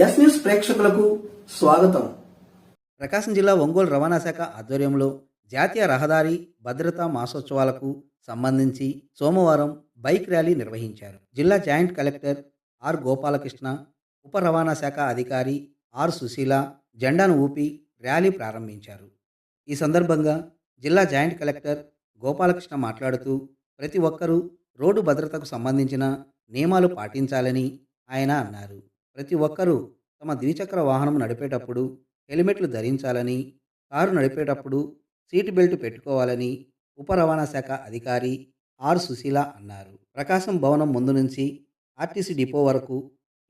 Yes news ప్రేక్షకులకు స్వాగతం. ప్రకాశం జిల్లా ఒంగోలు రవాణా శాఖ ఆధ్వర్యంలో జాతీయ రహదారి భద్రతా మాసోత్సవాలకు సంబంధించి సోమవారం బైక్ ర్యాలీ నిర్వహించారు. జిల్లా జాయింట్ కలెక్టర్ ఆర్ గోపాలకృష్ణ, ఉప రవాణా శాఖ అధికారి ఆర్ సుశీల జెండాను ఊపి ర్యాలీ ప్రారంభించారు. ఈ సందర్భంగా జిల్లా జాయింట్ కలెక్టర్ గోపాలకృష్ణ మాట్లాడుతూ ప్రతి ఒక్కరూ రోడ్డు భద్రతకు సంబంధించిన నియమాలు పాటించాలని ఆయన అన్నారు. ప్రతి ఒక్కరూ తమ ద్విచక్ర వాహనం నడిపేటప్పుడు హెల్మెట్లు ధరించాలని, కారు నడిపేటప్పుడు సీటు బెల్ట్ పెట్టుకోవాలని ఉప రవాణా శాఖ అధికారి ఆర్ సుశీల అన్నారు. ప్రకాశం భవనం ముందు నుంచి ఆర్టీసీ డిపో వరకు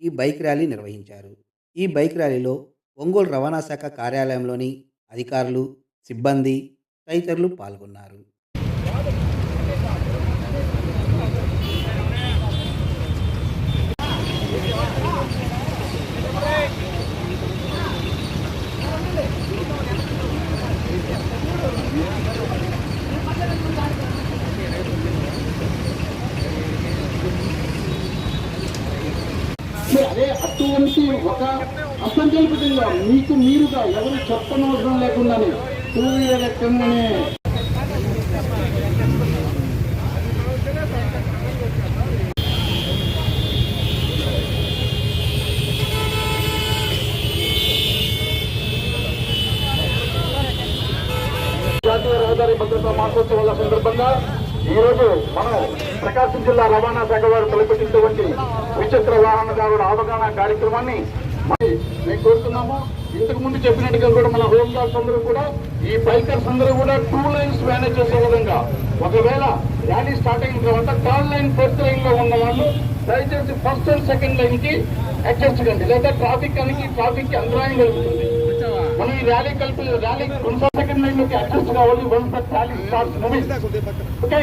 ఈ బైక్ ర్యాలీ నిర్వహించారు. ఈ బైక్ ర్యాలీలో ఒంగోలు రవాణా శాఖ కార్యాలయంలోని అధికారులు, సిబ్బంది తదితరులు పాల్గొన్నారు. అదే అటువంటి ఒక అసంకల్పితంగా మీకు మీరుగా ఎవరు చెప్పనవసరం లేకుండానే టూ వీలర్ ఎక్కగానే జాతీయ రహదారి భద్రతా మాసోత్సవాల సందర్భంగా ఈరోజు మనం ప్రకాశం జిల్లా రవాణా శాఖ వారు తలపెట్టినటువంటి ద్విచక్ర వాహనదారుల అవగాహన కార్యక్రమాన్ని మేము కోరుతున్నాము. ఇంతకు ముందు చెప్పినట్టుగా కూడా మన హోమ్ గార్డ్స్ అందరూ కూడా ఈ బైకర్స్ అందరూ కూడా 2 లైన్స్ మేనేజ్ చేసే విధంగా, ఒకవేళ ర్యాలీ స్టార్ట్ అయిన తర్వాత 3rd లైన్ 4th లైన్ లో ఉన్న వాళ్ళు దయచేసి 1st అండ్ 2nd లైన్ కి అడ్జస్ట్ కండి, లేదా ట్రాఫిక్ కి అంతరాయం కలుగుతుంది. మనం ఈ rally rally 1st, 2nd line లోకి అడ్జస్ట్ కావాలి. 1 ర్యాలీ స్టార్ట్స్ మూవింగ్. ఓకే.